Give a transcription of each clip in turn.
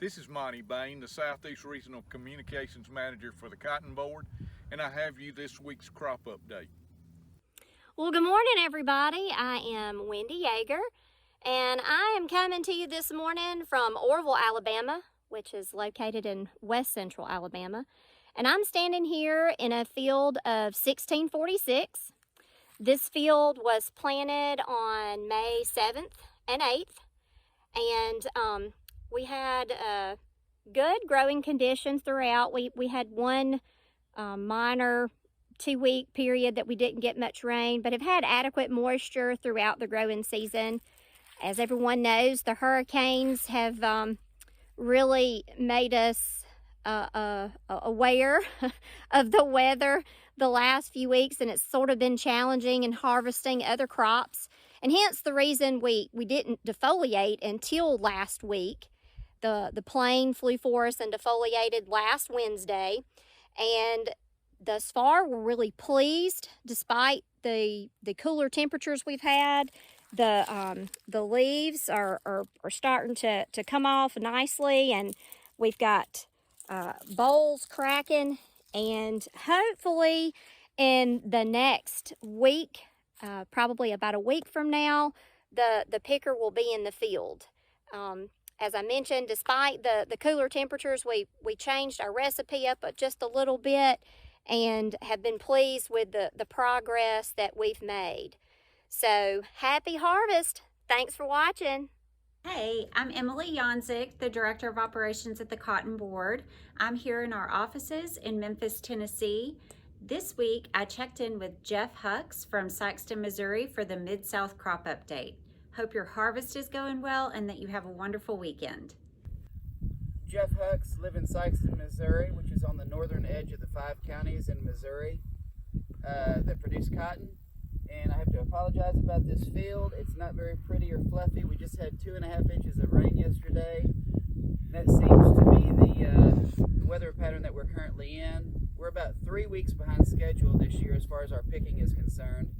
This is Monty Bain, the Southeast Regional Communications Manager for the Cotton Board, and I have you this week's crop update. Well, good morning, everybody. I am Wendy Yeager, and I am coming to you this morning from Orville, Alabama, which is located in west central Alabama. And I'm standing here in a field of 1646. This field was planted on May 7th and 8th, and we had good growing conditions throughout. We had one minor 2-week period that we didn't get much rain, but have had adequate moisture throughout the growing season. As everyone knows, the hurricanes have really made us aware of the weather the last few weeks, and it's sort of been challenging in harvesting other crops, and hence the reason we didn't defoliate until last week. The plane flew for us and defoliated last Wednesday, and thus far we're really pleased despite the cooler temperatures we've had. The leaves are starting to come off nicely, and we've got bolls cracking, and hopefully in the next week, probably about a week from now, the picker will be in the field. As I mentioned, despite the cooler temperatures, we changed our recipe up just a little bit and have been pleased with the progress that we've made. So happy harvest. Thanks for watching. Hey, I'm Emily Janzik, the Director of Operations at the Cotton Board. I'm here in our offices in Memphis, Tennessee. This week, I checked in with Jeff Hucks from Sikeston, Missouri for the Mid-South Crop Update. Hope your harvest is going well and that you have a wonderful weekend. Jeff Hucks, live in Sikeston, Missouri, which is on the northern edge of the 5 counties in Missouri that produce cotton. And I have to apologize about this field. It's not very pretty or fluffy. We just had 2.5 inches of rain yesterday. That seems to be the weather pattern that we're currently in. We're about 3 weeks behind schedule this year as far as our picking is concerned.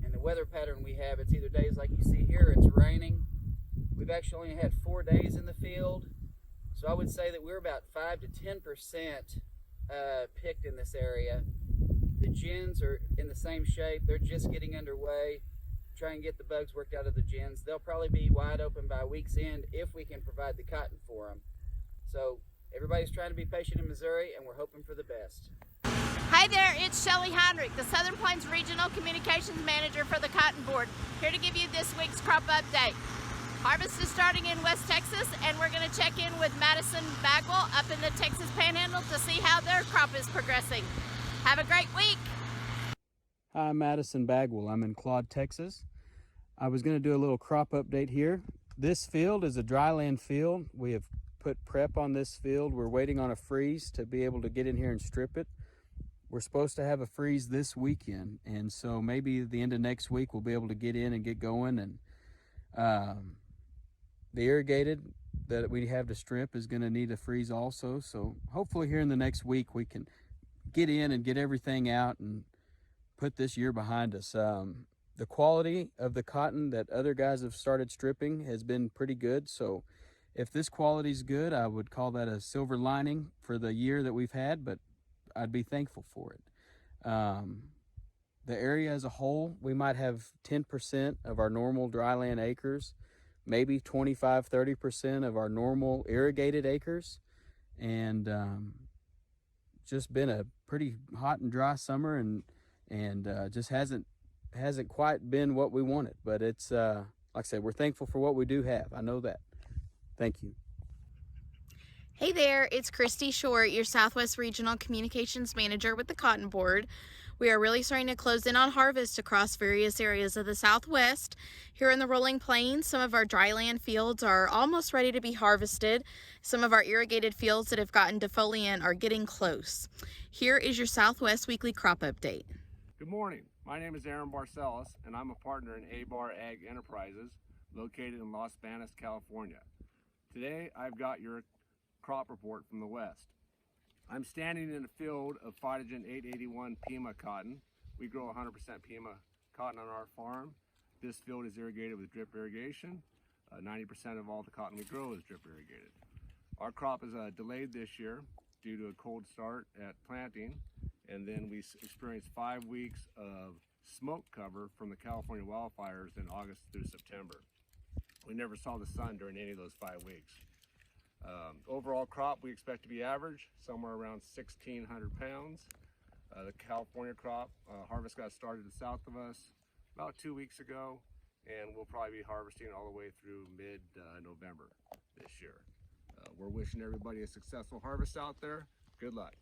And the weather pattern we have, it's either days like you see here, it's raining. We've actually only had 4 days in the field. So I would say that we're about 5 to 10% picked in this area. The gins are in the same shape. They're just getting underway, trying to get the bugs worked out of the gins. They'll probably be wide open by week's end if we can provide the cotton for them. So everybody's trying to be patient in Missouri, and we're hoping for the best. Hi there, it's Shelly Heinrich, the Southern Plains Regional Communications Manager for the Cotton Board, here to give you this week's crop update. Harvest is starting in West Texas, and we're going to check in with Madison Bagwell up in the Texas Panhandle to see how their crop is progressing. Have a great week. Hi, I'm Madison Bagwell. I'm in Claude, Texas. I was going to do a little crop update here. This field is a dryland field. We have put prep on this field. We're waiting on a freeze to be able to get in here and strip it. We're supposed to have a freeze this weekend, and so maybe at the end of next week we'll be able to get in and get going. And the irrigated that we have to strip is going to need a freeze also. So hopefully here in the next week we can get in and get everything out and put this year behind us. The quality of the cotton that other guys have started stripping has been pretty good. So if this quality is good, I would call that a silver lining for the year that we've had, but I'd be thankful for it. The area as a whole, we might have 10% of our normal dryland acres, maybe 25-30% of our normal irrigated acres, and just been a pretty hot and dry summer, and just hasn't quite been what we wanted. But it's like I said, we're thankful for what we do have. I know that. Thank you. Hey there, it's Christy Short, your Southwest Regional Communications Manager with the Cotton Board. We are really starting to close in on harvest across various areas of the Southwest. Here in the Rolling Plains, some of our dryland fields are almost ready to be harvested. Some of our irrigated fields that have gotten defoliant are getting close. Here is your Southwest Weekly Crop Update. Good morning. My name is Aaron Barcelos, and I'm a partner in Barr Ag Enterprises located in Los Banos, California. Today, I've got your crop report from the west. I'm standing in a field of Phytogen 881 Pima cotton. We grow 100% Pima cotton on our farm. This field is irrigated with drip irrigation. 90% of all the cotton we grow is drip irrigated. Our crop is delayed this year due to a cold start at planting, and then we experienced 5 weeks of smoke cover from the California wildfires in August through September. We never saw the sun during any of those 5 weeks. Overall crop we expect to be average, somewhere around 1,600 pounds. The California crop harvest got started south of us about 2 weeks ago, and we'll probably be harvesting all the way through mid-November this year. We're wishing everybody a successful harvest out there. Good luck.